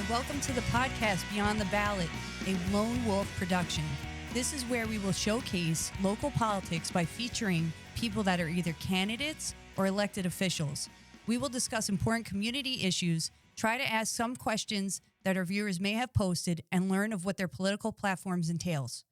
welcome to the podcast Beyond the Ballot, a lone wolf production. This is where we will showcase local politics by featuring people that are either candidates or elected officials. We will discuss important community issues, try to ask some questions that our viewers may have posted, and learn of what their political platforms entails.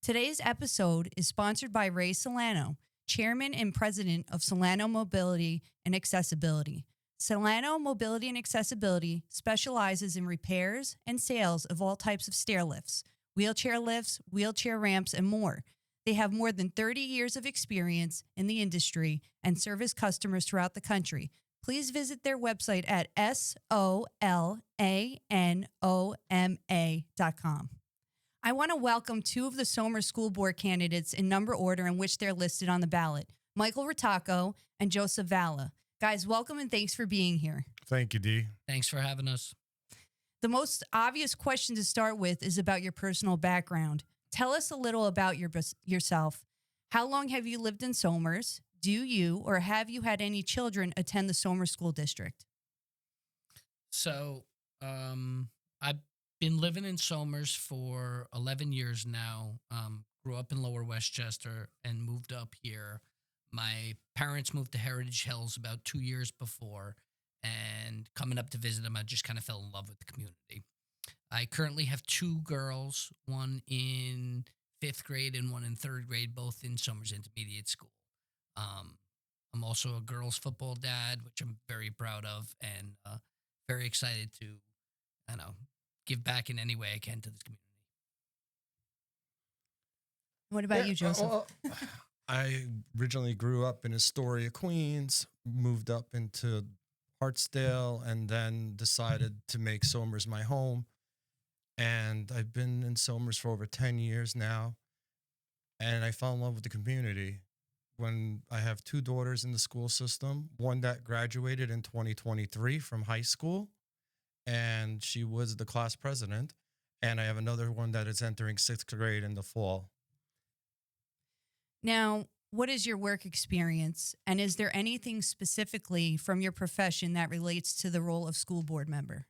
Today's episode is sponsored by Ray Solano, Chairman and President of Solano Mobility and Accessibility. Solano Mobility and Accessibility specializes in repairs and sales of all types of stair lifts, wheelchair lifts, wheelchair ramps, and more. They have more than 30 years of experience in the industry and service customers throughout the country. Please visit their website at SOLANOMA.com. I want to welcome two of the Somers School Board candidates in number order in which they're listed on the ballot, Michael Ritacco and Jozef Vala. Guys, welcome and thanks for being here. Thank you, Dee. Thanks for having us. The most obvious question to start with is about your personal background. Tell us a little about yourself. How long have you lived in Somers? Do you or have you had any children attend the Somers School District? So, I've been living in Somers for 11 years now. Grew up in Lower Westchester and moved up here. My parents moved to Heritage Hills about 2 years before, and coming up to visit them, I just kind of fell in love with the community. I currently have two girls, one in 5th grade and one in 3rd grade, both in Somers Intermediate School. I'm also a girls football dad, which I'm very proud of, and very excited to, give back in any way I can to this community. What about you, Joseph? I originally grew up in Astoria, Queens, moved up into Hartsdale, and then decided to make Somers my home. And I've been in Somers for over 10 years now, and I fell in love with the community. When I have two daughters in the school system, one that graduated in 2023 from high school, and she was the class president, and I have another one that is entering 6th grade in the fall. Now, what is your work experience, and is there anything specifically from your profession that relates to the role of school board member?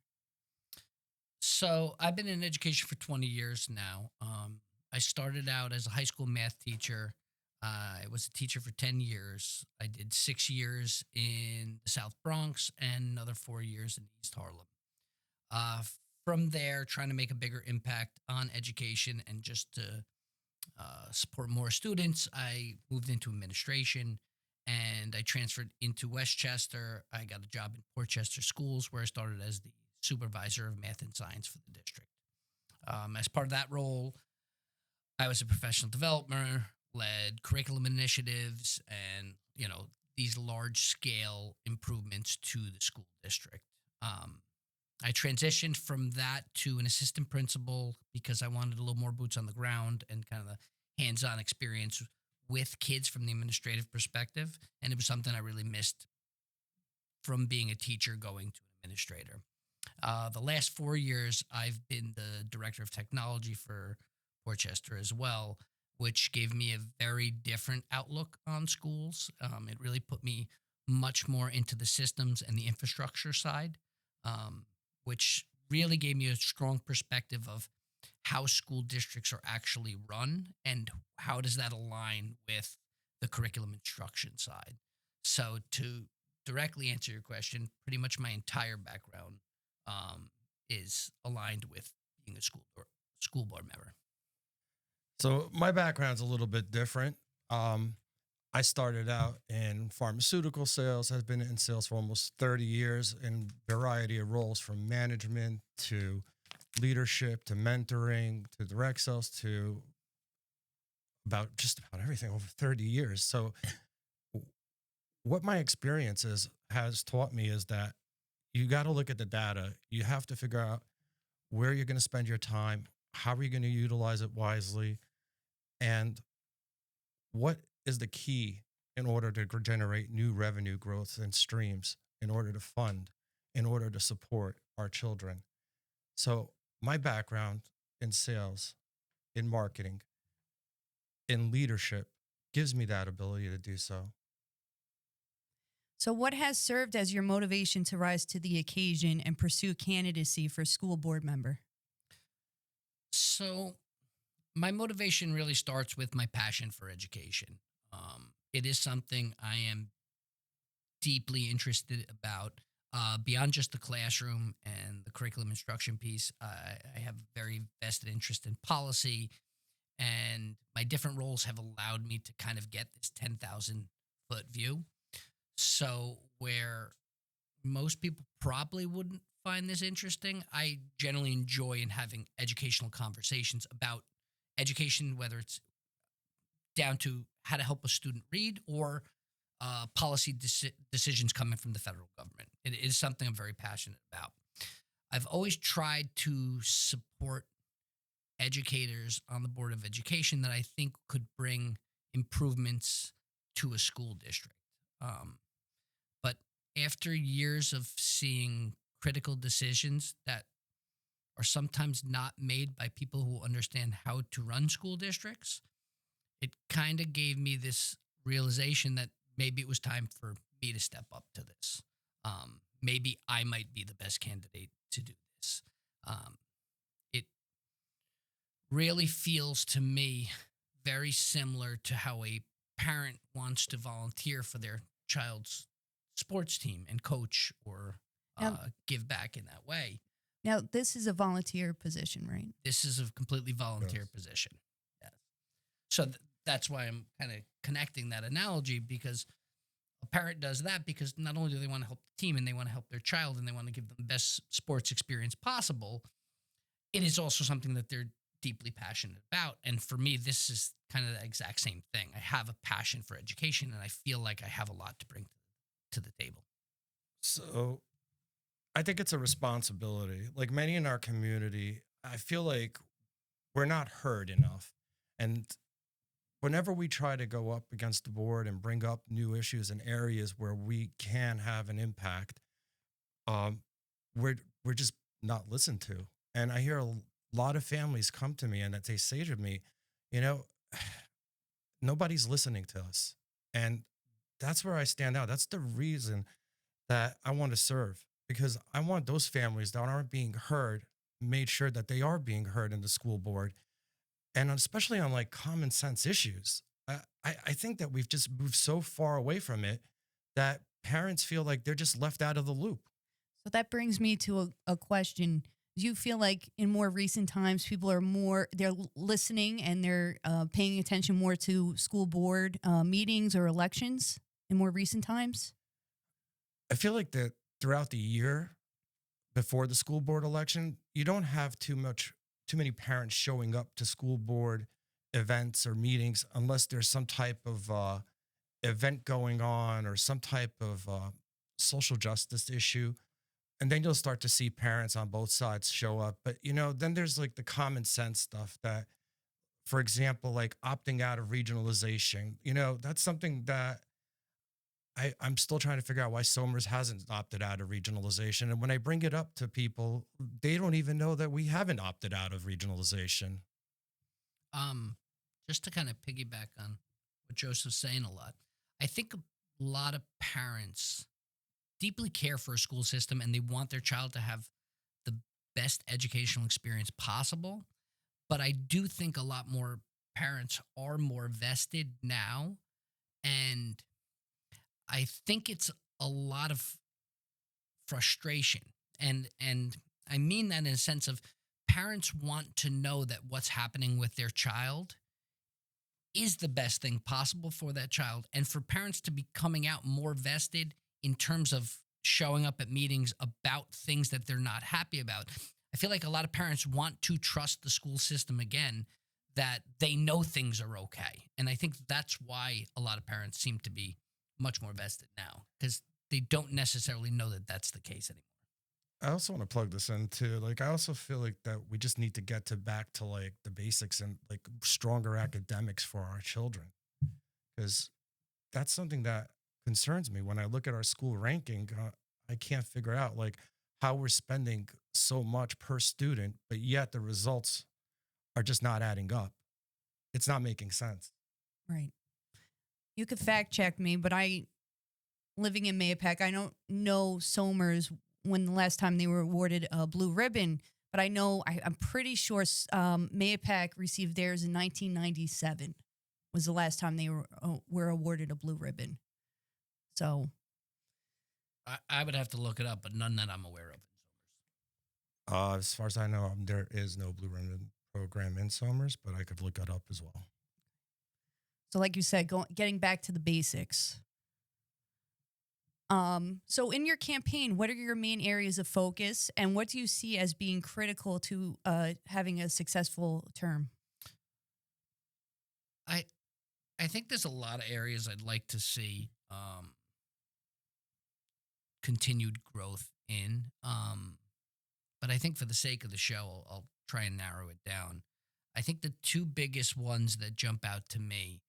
So I've been in education for 20 years now. I started out as a high school math teacher. I was a teacher for 10 years. I did 6 years in the South Bronx and another 4 years in East Harlem. From there, trying to make a bigger impact on education and just to support more students, I moved into administration and I transferred into Westchester. I got a job in Portchester Schools where I started as the supervisor of math and science for the district. As part of that role, I was a professional developer, led curriculum initiatives and, these large scale improvements to the school district. I transitioned from that to an assistant principal because I wanted a little more boots on the ground and kind of the hands-on experience with kids from the administrative perspective. And it was something I really missed from being a teacher going to an administrator. The last 4 years, I've been the director of technology for Portchester as well, which gave me a very different outlook on schools. It really put me much more into the systems and the infrastructure side, which really gave me a strong perspective of how school districts are actually run and how does that align with the curriculum instruction side. So to directly answer your question, pretty much my entire background is aligned with being a school board member. So my background's a little bit different. I started out in pharmaceutical sales, have been in sales for almost 30 years in a variety of roles, from management to leadership to mentoring to direct sales to just about everything over 30 years. So what my experience has taught me is that you got to look at the data. You have to figure out where you're going to spend your time, how are you going to utilize it wisely, and what is the key in order to generate new revenue growth and streams, in order to fund, in order to support our children. So my background in sales, in marketing, in leadership gives me that ability to do so. So, what has served as your motivation to rise to the occasion and pursue candidacy for school board member? So, my motivation really starts with my passion for education. It is something I am deeply interested about. Beyond just the classroom and the curriculum instruction piece, I have very vested interest in policy, and my different roles have allowed me to kind of get this 10,000-foot view. So, where most people probably wouldn't find this interesting, I generally enjoy in having educational conversations about education, whether it's down to how to help a student read or policy decisions coming from the federal government. It is something I'm very passionate about. I've always tried to support educators on the Board of Education that I think could bring improvements to a school district. But after years of seeing critical decisions that are sometimes not made by people who understand how to run school districts, it kind of gave me this realization that maybe it was time for me to step up to this. Maybe I might be the best candidate to do this. It really feels to me very similar to how a parent wants to volunteer for their child's sports team and coach or Now, give back in that way. now, this is a volunteer position, right? This is a completely volunteer Yes. position. Yes. So that's why I'm kind of connecting that analogy, because a parent does that because not only do they want to help the team and they want to help their child and they want to give them the best sports experience possible, it is also something that they're deeply passionate about. And for me, this is kind of the exact same thing. I have a passion for education and I feel like I have a lot to bring to the table. So I think it's a responsibility. Like many in our community, I feel like we're not heard enough. And whenever we try to go up against the board and bring up new issues in areas where we can have an impact, um, we're just not listened to. And I hear a lot of families come to me and that they say to me, you know, nobody's listening to us. And that's where I stand out. That's the reason that I want to serve, because I want those families that aren't being heard made sure that they are being heard in the school board, and especially on like common sense issues. I think that we've just moved so far away from it that parents feel like they're just left out of the loop. So that brings me to a question. Do you feel like in more recent times, people are they're listening and they're paying attention more to school board meetings or elections in more recent times? I feel like that throughout the year before the school board election, you don't have too many parents showing up to school board events or meetings unless there's some type of event going on or some type of social justice issue. And then you'll start to see parents on both sides show up. But, then there's like the common sense stuff that, for example, like opting out of regionalization, that's something that I'm still trying to figure out why Somers hasn't opted out of regionalization. And when I bring it up to people, they don't even know that we haven't opted out of regionalization. Um, just to kind of piggyback on what Joseph's saying a lot, I think a lot of parents deeply care for a school system and they want their child to have the best educational experience possible. But I do think a lot more parents are more vested now. And I think it's a lot of frustration. And I mean that in a sense of parents want to know that what's happening with their child is the best thing possible for that child. And for parents to be coming out more vested in terms of showing up at meetings about things that they're not happy about. I feel like a lot of parents want to trust the school system again, that they know things are okay. And I think that's why a lot of parents seem to be much more vested now, because they don't necessarily know that that's the case anymore. I also want to plug this in too. Like, I also feel like that we just need to get back to like the basics and like stronger academics for our children, because that's something that concerns me when I look at our school ranking. I can't figure out like how we're spending so much per student, but yet the results are just not adding up. It's not making sense. Right. You could fact check me, but living in Mayapack, I don't know Somers when the last time they were awarded a blue ribbon, but I'm pretty sure Mayapack received theirs in 1997 was the last time they were awarded a blue ribbon. So I would have to look it up, but none that I'm aware of. As far as I know, there is no blue ribbon program in Somers, but I could look that up as well. So like you said, getting back to the basics. So in your campaign, what are your main areas of focus, and what do you see as being critical to having a successful term? I think there's a lot of areas I'd like to see continued growth in. But I think for the sake of the show, I'll try and narrow it down. I think the two biggest ones that jump out to me,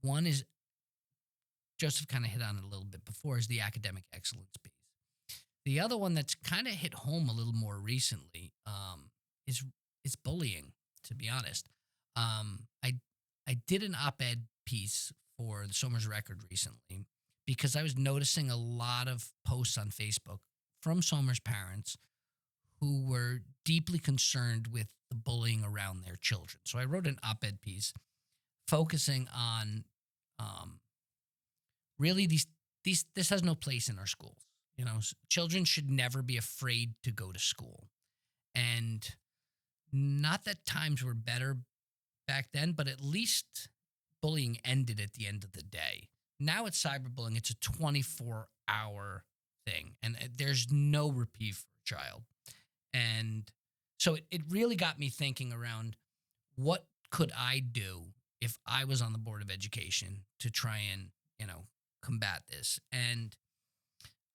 one is Joseph kind of hit on it a little bit before, is the academic excellence piece. The other one that's kind of hit home a little more recently is bullying, to be honest. I did an op-ed piece for the Somers Record recently because I was noticing a lot of posts on Facebook from Somers parents who were deeply concerned with the bullying around their children. So I wrote an op-ed piece focusing on really this has no place in our schools. You know, children should never be afraid to go to school. And not that times were better back then, but at least bullying ended at the end of the day. Now it's cyberbullying. It's a 24-hour thing, and there's no reprieve for a child. And so it really got me thinking around what could I do if I was on the Board of Education to try and, combat this. And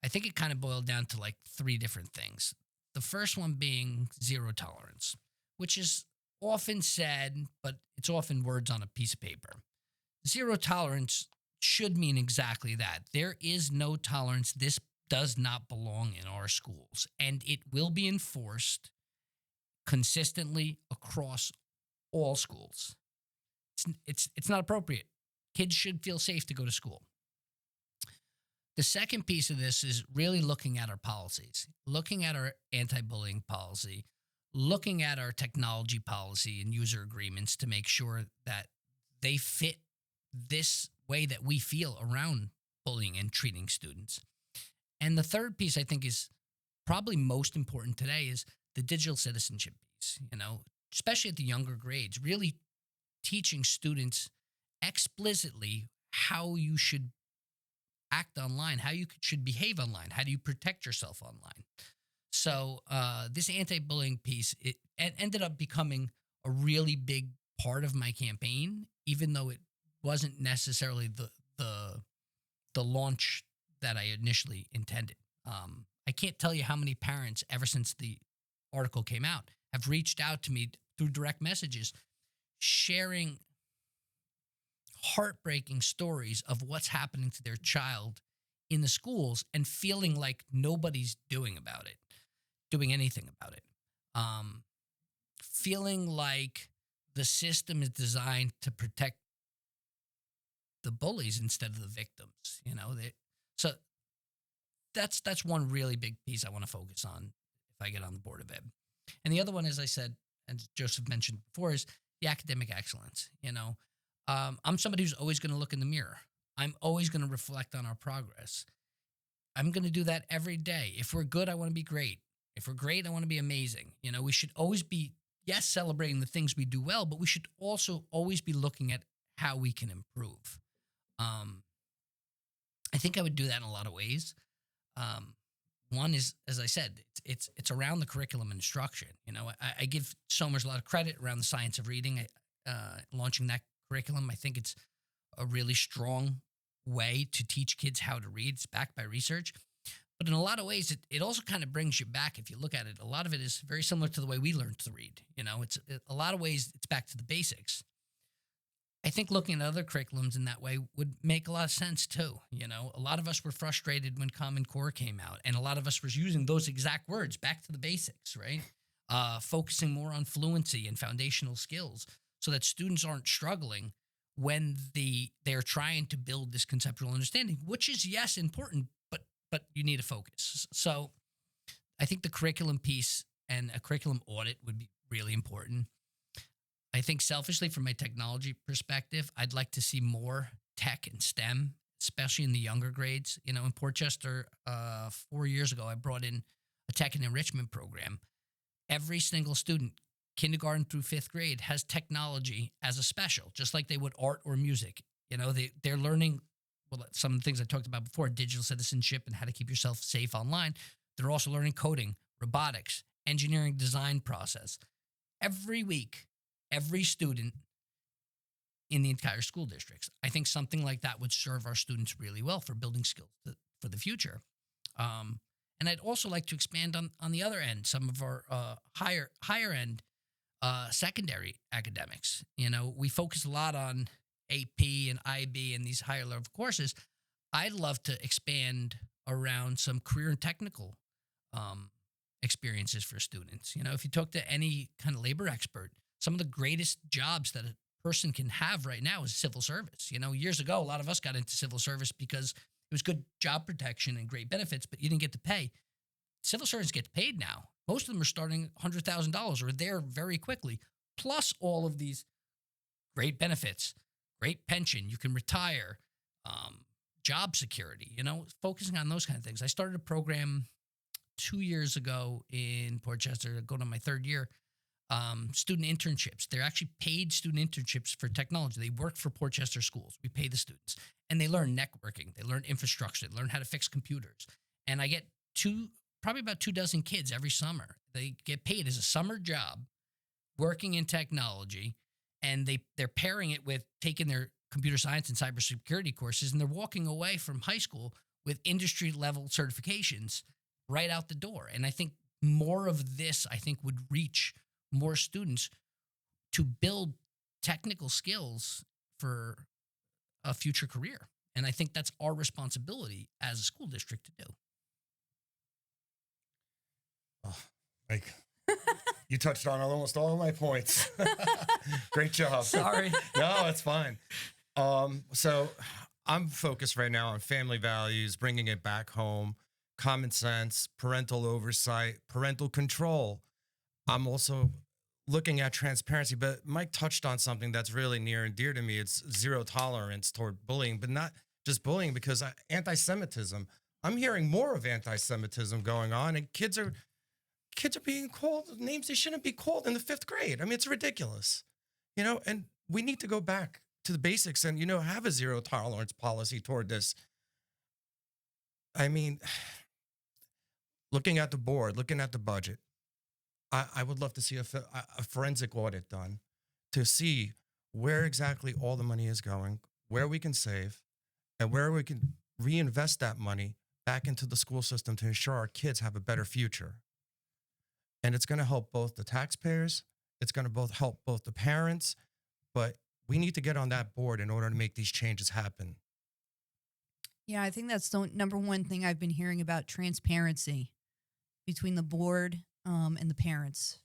I think it kind of boiled down to like three different things. The first one being zero tolerance, which is often said, but it's often words on a piece of paper. Zero tolerance should mean exactly that. There is no tolerance. This does not belong in our schools, and it will be enforced consistently across all schools. It's not appropriate. Kids should feel safe to go to school. The second piece of this is really looking at our policies, looking at our anti-bullying policy, looking at our technology policy and user agreements to make sure that they fit this way that we feel around bullying and treating students. And the third piece I think is probably most important today is the digital citizenship piece, especially at the younger grades, really teaching students explicitly how you should act online, how you should behave online, how do you protect yourself online. So this anti-bullying piece, it ended up becoming a really big part of my campaign, even though it wasn't necessarily the launch that I initially intended. I can't tell you how many parents, ever since the article came out, have reached out to me through direct messages, sharing heartbreaking stories of what's happening to their child in the schools and feeling like nobody's doing anything about it. Feeling like the system is designed to protect the bullies instead of the victims, So that's one really big piece I want to focus on if I get on the Board of Ed. And the other one, as I said, and Joseph mentioned before, is the academic excellence. I'm somebody who's always going to look in the mirror. I'm always going to reflect on our progress. I'm going to do that every day. If we're good, I want to be great. If we're great, I want to be amazing. We should always be, yes, celebrating the things we do well, but we should also always be looking at how we can improve. I think I would do that in a lot of ways. One is, as I said, it's around the curriculum and instruction. I give Somers a lot of credit around the science of reading, launching that curriculum. I think it's a really strong way to teach kids how to read. It's backed by research. But in a lot of ways, it also kind of brings you back. If you look at it, a lot of it is very similar to the way we learned to read. It's a lot of ways it's back to the basics. I think looking at other curriculums in that way would make a lot of sense too. A lot of us were frustrated when Common Core came out, and a lot of us was using those exact words, back to the basics, right? Focusing more on fluency and foundational skills so that students aren't struggling when they're trying to build this conceptual understanding, which is, yes, important, but you need to focus. So I think the curriculum piece and a curriculum audit would be really important. I think selfishly, from my technology perspective, I'd like to see more tech and STEM, especially in the younger grades. In Portchester, 4 years ago, I brought in a tech and enrichment program. Every single student, kindergarten through fifth grade, has technology as a special, just like they would art or music. They're learning, well, some of the things I talked about before, digital citizenship and how to keep yourself safe online. They're also learning coding, robotics, engineering design process. Every week, every student in the entire school districts. I think something like that would serve our students really well for building skills for the future. And I'd also like to expand on the other end, some of our higher end secondary academics. We focus a lot on AP and IB and these higher level courses. I'd love to expand around some career and technical experiences for students. If you talk to any kind of labor expert, some of the greatest jobs that a person can have right now is civil service. Years ago, a lot of us got into civil service because it was good job protection and great benefits, but you didn't get to pay. Civil servants get paid now. Most of them are starting $100,000 or there very quickly, plus all of these great benefits, great pension. You can retire, job security, focusing on those kind of things. I started a program 2 years ago in Portchester, going on my third year, student internships. They're actually paid student internships for technology. They work for Portchester schools. We pay the students. And they learn networking. They learn infrastructure. They learn how to fix computers. And I get probably about 24 kids every summer. They get paid as a summer job working in technology. And they're pairing it with taking their computer science and cybersecurity courses. And they're walking away from high school with industry level certifications right out the door. And I think more of this, would reach more students to build technical skills for a future career. And I think that's our responsibility as a school district to do. Oh, you touched on almost all of my points. Great job. Sorry. No, it's fine. So I'm focused right now on family values, bringing it back home, common sense, parental oversight, parental control. I'm also looking at transparency, but Mike touched on something that's really near and dear to me. It's zero tolerance toward bullying, but not just bullying, because anti-Semitism. I'm hearing more of anti-Semitism going on, and kids are being called names they shouldn't be called in the fifth grade. I mean, it's ridiculous, and we need to go back to the basics and, have a zero tolerance policy toward this. I mean, looking at the board, looking at the budget, I would love to see a forensic audit done to see where exactly all the money is going, where we can save, and where we can reinvest that money back into the school system to ensure our kids have a better future. And it's going to help both the taxpayers, it's going to help both the parents, but we need to get on that board in order to make these changes happen. Yeah, I think that's the number one thing I've been hearing about, transparency between the board and the parents.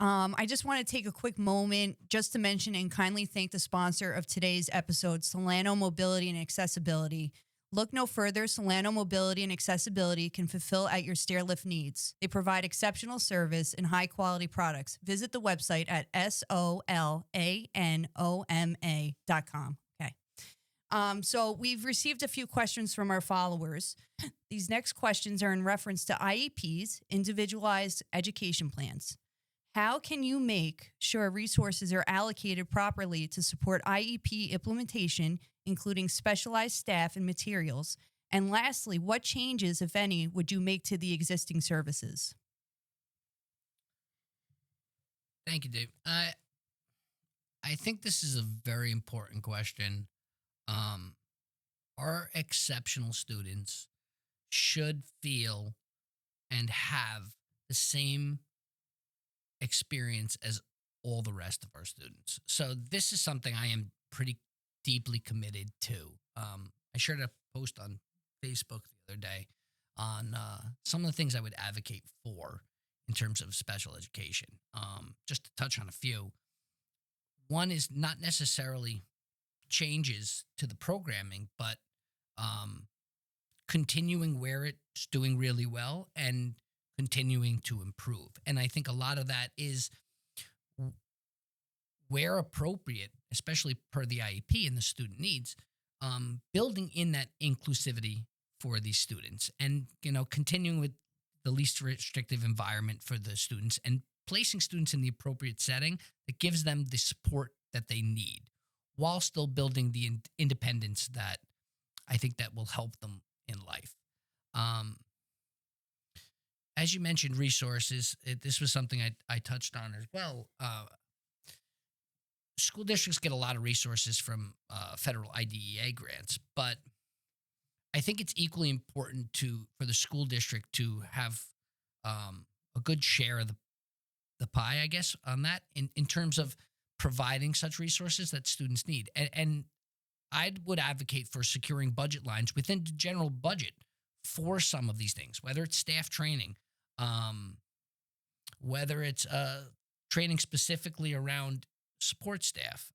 I just want to take a quick moment just to mention and kindly thank the sponsor of today's episode, Solano Mobility and Accessibility. Look no further. Solano Mobility and Accessibility can fulfill at your stairlift needs. They provide exceptional service and high-quality products. Visit the website at solanoma.com. So we've received a few questions from our followers. These next questions are in reference to IEPs, individualized education plans. How can you make sure resources are allocated properly to support IEP implementation, including specialized staff and materials? And lastly, what changes, if any, would you make to the existing services? Thank you, Dave. I think this is a very important question. Our exceptional students should feel and have the same experience as all the rest of our students. So this is something I am pretty deeply committed to. I shared a post on Facebook the other day on some of the things I would advocate for in terms of special education. Just to touch on a few. One is not necessarily changes to the programming, but um, continuing where it's doing really well and continuing to improve. And I think a lot of that is where appropriate, especially per the IEP and the student needs, building in that inclusivity for these students, and continuing with the least restrictive environment for the students, and placing students in the appropriate setting that gives them the support that they need, while still building the independence that I think that will help them in life. Um, as you mentioned, resources. This was something I touched on as well. School districts get a lot of resources from federal IDEA grants, but I think it's equally important for the school district to have a good share of the pie, I guess, on that in terms of providing such resources that students need. And I would advocate for securing budget lines within the general budget for some of these things, whether it's staff training, um, whether it's training specifically around support staff,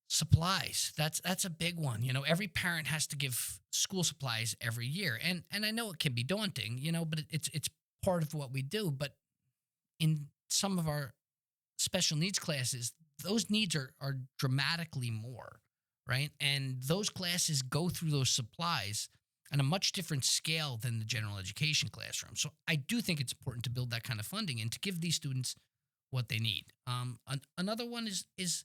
supplies. That's a big one. Every parent has to give school supplies every year, and I know it can be daunting, but it's part of what we do. But in some of our special needs classes, those needs are dramatically more, right? And those classes go through those supplies on a much different scale than the general education classroom. So I do think it's important to build that kind of funding and to give these students what they need. Another one is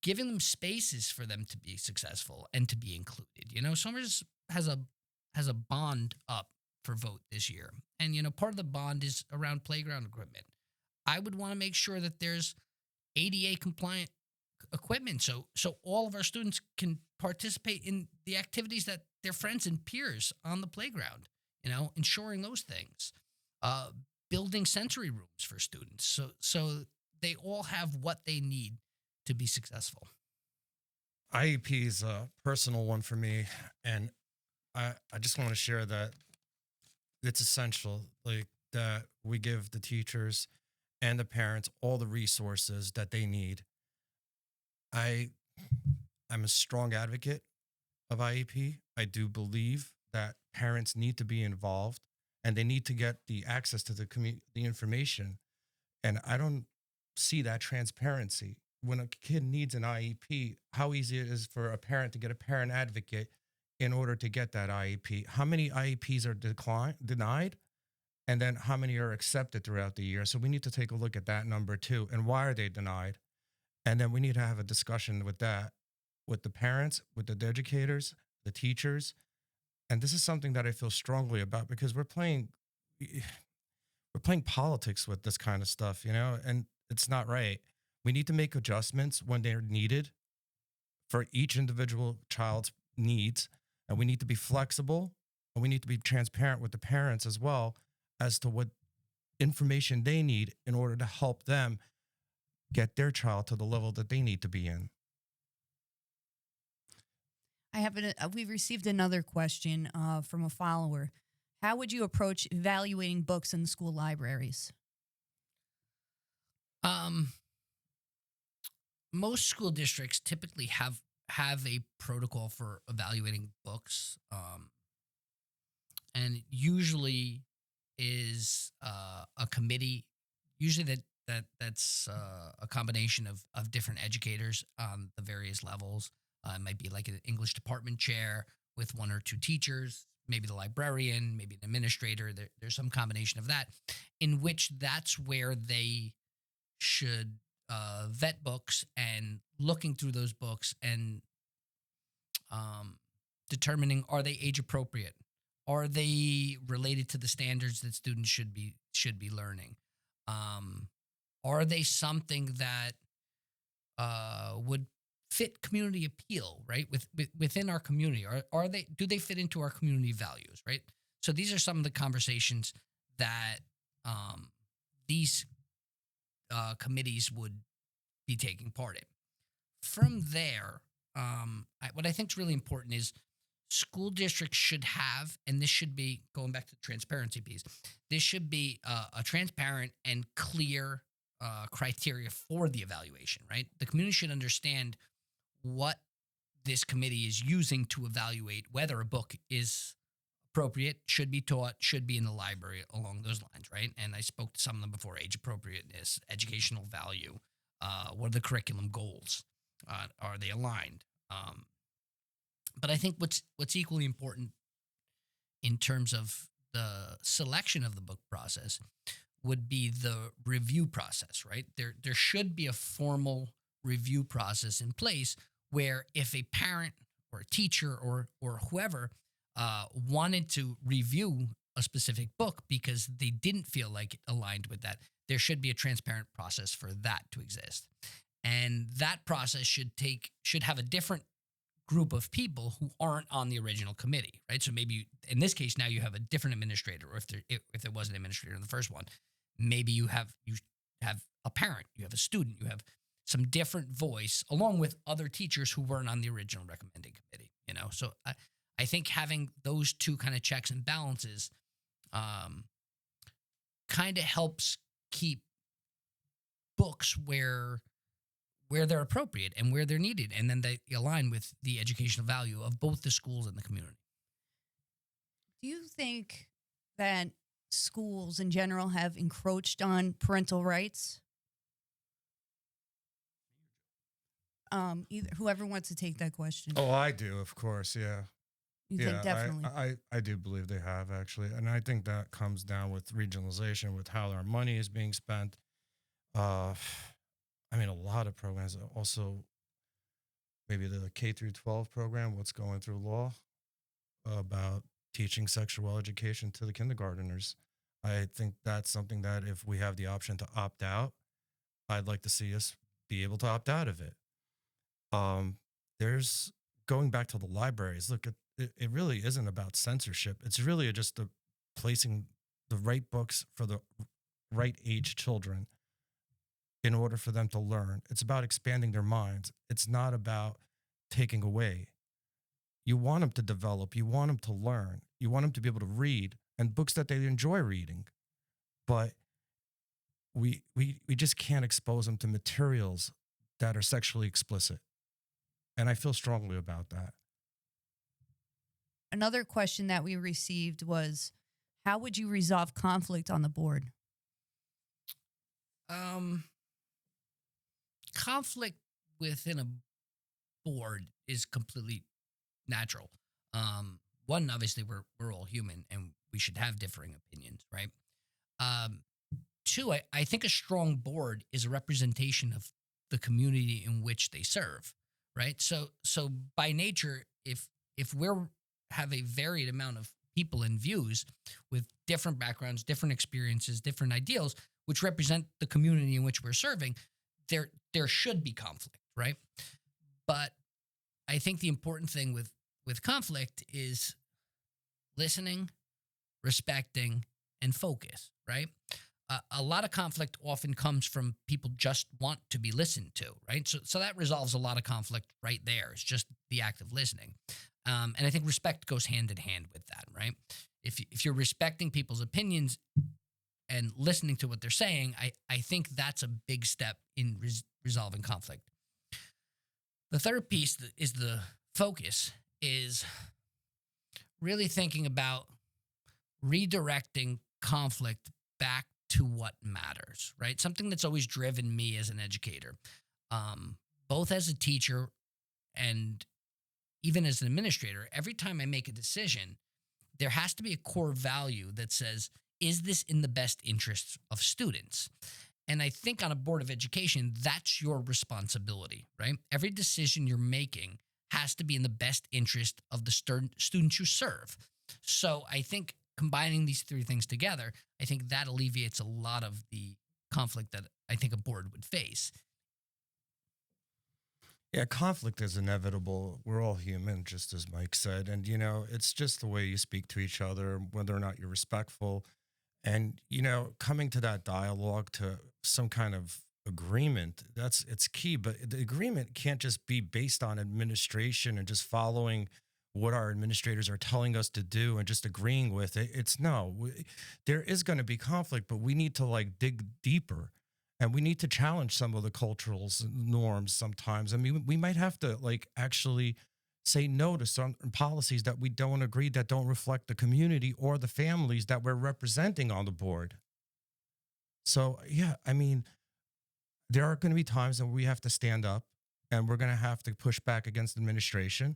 giving them spaces for them to be successful and to be included. Summers has a bond up for vote this year, and part of the bond is around playground equipment. I would want to make sure that there's ADA compliant equipment, so all of our students can participate in the activities that their friends and peers on the playground. Ensuring those things, building sensory rooms for students, so they all have what they need to be successful. IEP is a personal one for me, and I just want to share that it's essential, like that we give the teachers and the parents all the resources that they need. I'm a strong advocate of IEP. I do believe that parents need to be involved and they need to get the access to the information. And I don't see that transparency. When a kid needs an IEP, how easy it is for a parent to get a parent advocate in order to get that IEP. How many IEPs are denied? And then how many are accepted throughout the year? So we need to take a look at that number too. And why are they denied? And then we need to have a discussion with that, with the parents, with the educators, the teachers. And this is something that I feel strongly about because we're playing politics with this kind of stuff, and it's not right. We need to make adjustments when they're needed for each individual child's needs. And we need to be flexible, and we need to be transparent with the parents as well as to what information they need in order to help them get their child to the level that they need to be in. We've received another question from a follower. How would you approach evaluating books in the school libraries? Most school districts typically have a protocol for evaluating books, and usually is a committee. Usually that's a combination of different educators on the various levels. It might be like an English department chair with one or two teachers, maybe the librarian, maybe an administrator. There's some combination of that, in which that's where they should vet books and looking through those books and determining, are they age appropriate? Are they related to the standards that students should be learning? Are they something that would fit community appeal, right? Within our community, do they fit into our community values, right? So these are some of the conversations that these committees would be taking part in. From there, what I think is really important is school districts should have, and this should be going back to the transparency piece. This should be a transparent and clear criteria for the evaluation, right? The community should understand what this committee is using to evaluate whether a book is appropriate, should be taught, should be in the library, along those lines, right? And I spoke to some of them before: age appropriateness, educational value, what are the curriculum goals, are they aligned? But I think what's equally important in terms of the selection of the book process would be the review process, right? There should be a formal review process in place where if a parent or a teacher or whoever wanted to review a specific book because they didn't feel like it aligned with that, there should be a transparent process for that to exist. And that process should have a different group of people who aren't on the original committee, right? So maybe in this case now you have a different administrator, or if there was an administrator in the first one, maybe you have a parent, you have a student, you have some different voice along with other teachers who weren't on the original recommending committee, you know? So I think having those two kind of checks and balances kind of helps keep books where they're appropriate and where they're needed, and then they align with the educational value of both the schools and the community. Do you think that schools in general have encroached on parental rights? Either whoever wants to take that question. Oh, I do, of course. Yeah. You think definitely? I do believe they have, actually. And I think that comes down with regionalization, with how our money is being spent. I mean, a lot of programs also, maybe the K through 12 program, what's going through law about teaching sexual education to the kindergarteners. I think that's something that if we have the option to opt out, I'd like to see us be able to opt out of it. There's going back to the libraries. Look, it really isn't about censorship. It's really just placing the right books for the right age children in order for them to learn. It's about expanding their minds. It's not about taking away. You want them to develop. You want them to learn. You want them to be able to read, and books that they enjoy reading. But we just can't expose them to materials that are sexually explicit. And I feel strongly about that. Another question that we received was, how would you resolve conflict on the board? Conflict within a board is completely natural. One, obviously, we're all human and we should have differing opinions, right? Two, I think a strong board is a representation of the community in which they serve, right? So by nature, if we have a varied amount of people and views with different backgrounds, different experiences, different ideals, which represent the community in which we're serving, there should be conflict, right? But I think the important thing with conflict is listening, respecting, and focus, right? A lot of conflict often comes from people just want to be listened to, right? So that resolves a lot of conflict right there. It's just the act of listening. And I think respect goes hand in hand with that, right? If you're respecting people's opinions and listening to what they're saying, I think that's a big step in resolving conflict. The third piece is the focus, is really thinking about redirecting conflict back to what matters, right? Something that's always driven me as an educator, both as a teacher and even as an administrator. Every time I make a decision, there has to be a core value that says, is this in the best interests of students? And I think on a board of education, that's your responsibility, right? Every decision you're making has to be in the best interest of the students you serve. So I think combining these three things together, I think that alleviates a lot of the conflict that I think a board would face. Yeah, conflict is inevitable. We're all human, just as Mike said. And, it's just the way you speak to each other, whether or not you're respectful. And, coming to that dialogue, to some kind of agreement, it's key. But the agreement can't just be based on administration and just following what our administrators are telling us to do and just agreeing with it. There is going to be conflict, but we need to dig deeper And we need to challenge some of the cultural norms sometimes. I mean, we might have to like actually say no to some policies that we don't agree, that don't reflect the community or the families that we're representing on the board. So, yeah, I mean, there are going to be times that we have to stand up and we're going to have to push back against administration.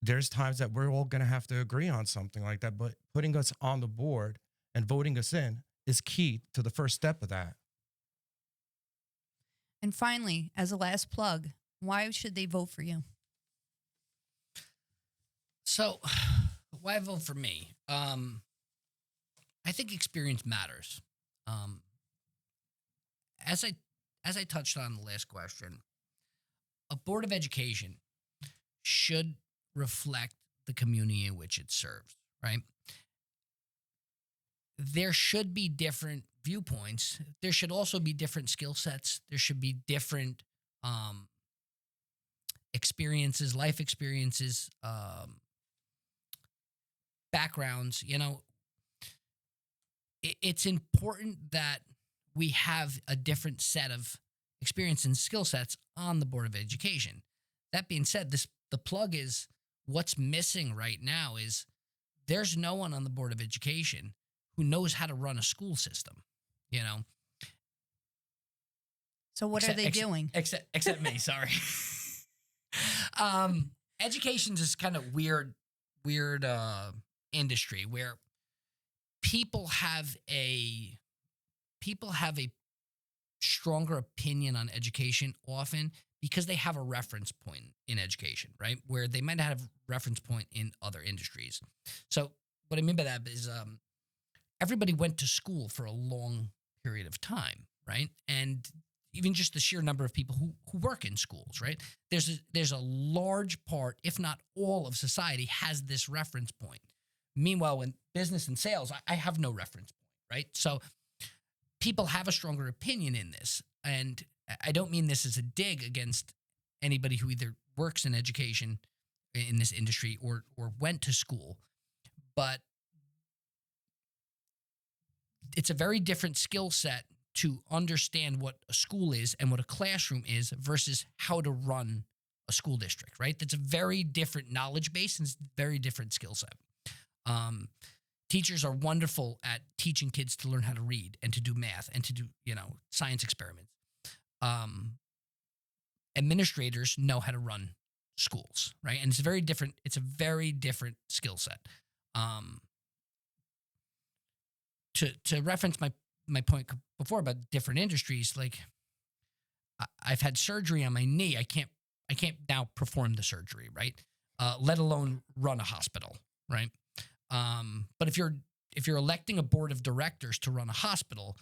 There's times that we're all going to have to agree on something like that, but putting us on the board and voting us in is key to the first step of that. And finally, as a last plug, why should they vote for you? So, why vote for me? I think experience matters. Um, as I touched on in the last question, a board of education should reflect the community in which it serves, right? There should be different viewpoints. There should also be different skill sets. There should be different experiences, life experiences, backgrounds. You know, it's important that we have a different set of experience and skill sets on the Board of Education. That being said, the plug is what's missing right now is there's no one on the Board of Education who knows how to run a school system, you know. So what are they doing? Except me, sorry. Education's this kind of weird industry where people have a stronger opinion on education often because they have a reference point in education, right? Where they might not have a reference point in other industries. So what I mean by that is everybody went to school for a long period of time, right? And even just the sheer number of people who work in schools, right? There's a large part, if not all of society has this reference point. Meanwhile, in business and sales, I have no reference point, right? So people have a stronger opinion in this. And I don't mean this as a dig against anybody who either works in education in this industry or went to school, but it's a very different skill set to understand what a school is and what a classroom is versus how to run a school district, right? That's a very different knowledge base and it's a very different skill set. Teachers are wonderful at teaching kids to learn how to read and to do math and to do, science experiments. Administrators know how to run schools, right? And it's a very different skill set. To reference my point before about different industries, like I've had surgery on my knee. I can't now perform the surgery, right? Let alone run a hospital, right? But if you're electing a board of directors to run a hospital,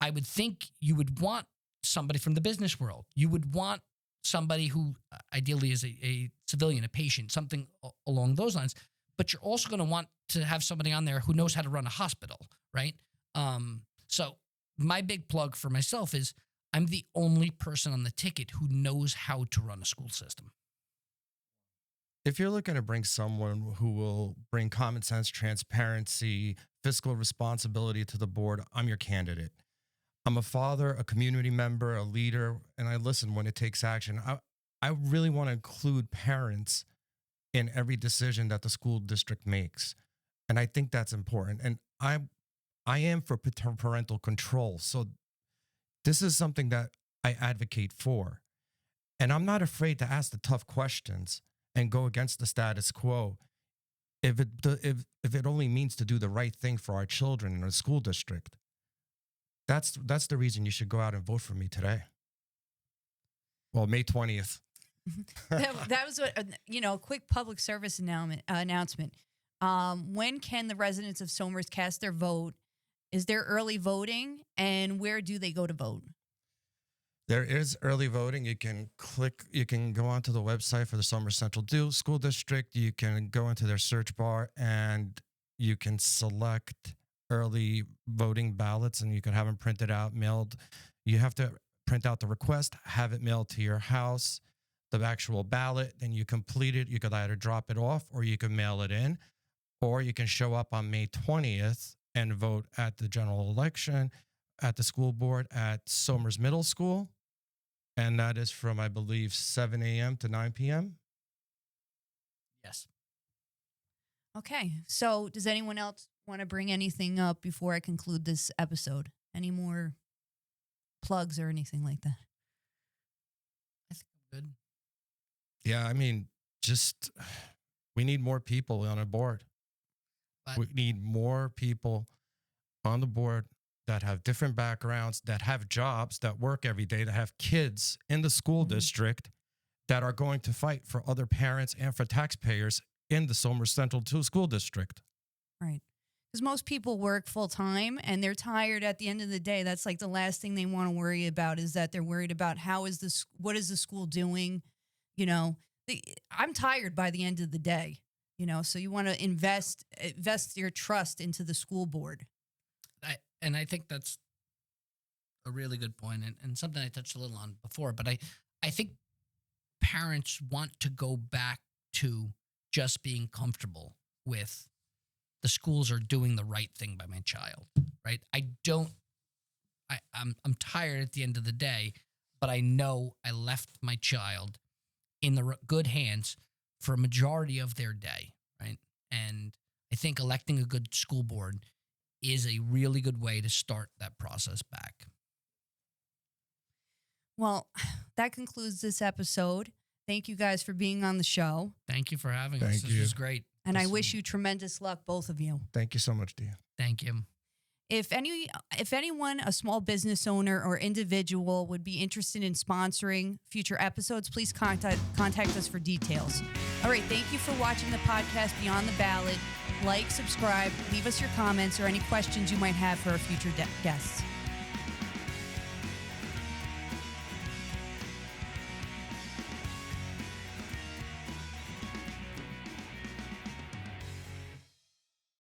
I would think you would want somebody from the business world. You would want somebody who ideally is a civilian, a patient, something along those lines. But you're also going to want to have somebody on there who knows how to run a hospital, right? So my big plug for myself is I'm the only person on the ticket who knows how to run a school system. If you're looking to bring someone who will bring common sense, transparency, fiscal responsibility to the board, I'm your candidate. I'm a father, a community member, a leader, and I listen when it takes action. I really want to include parents in every decision that the school district makes. And I think that's important. And I am for parental control. So this is something that I advocate for. And I'm not afraid to ask the tough questions and go against the status quo if it only means to do the right thing for our children in a school district. That's the reason you should go out and vote for me today. Well, May 20th. That was what, a quick public service announcement. When can the residents of Somers cast their vote? Is there early voting? And where do they go to vote? There is early voting. You can go onto the website for the Somers Central School District. You can go into their search bar and you can select early voting ballots and you can have them printed out, mailed. You have to print out the request, have it mailed to your house, the actual ballot, then you complete it. You could either drop it off or you can mail it in, or you can show up on May 20th and vote at the general election. at the school board at Somers Middle School, and that is from, I believe, 7 a.m. to 9 p.m. Yes. Okay. So does anyone else want to bring anything up before I conclude this episode? Any more plugs or anything like that? I think I'm good. Yeah, I mean, just we need more people on a board. But We need more people on the board that have different backgrounds, that have jobs, that work every day, that have kids in the school district that are going to fight for other parents and for taxpayers in the Somers Central 2 school district. Right. Because most people work full time and they're tired at the end of the day. That's like the last thing they want to worry about is that they're worried about what is the school doing? You know, I'm tired by the end of the day, you know, so you want to invest your trust into the school board. I think that's a really good point and something I touched a little on before, but I think parents want to go back to just being comfortable with the schools are doing the right thing by my child, right? I'm tired at the end of the day, but I know I left my child in the good hands for a majority of their day, right? And I think electing a good school board is a really good way to start that process back. Well, that concludes this episode. Thank you guys for being on the show. Thank you for having us. Thank This you. was great. And I wish you tremendous luck, both of you. Thank you so much, Dean. Thank you. If anyone, a small business owner or individual would be interested in sponsoring future episodes, please contact us for details. All right, thank you for watching the podcast Beyond the Ballot. Like, subscribe, leave us your comments or any questions you might have for our future guests.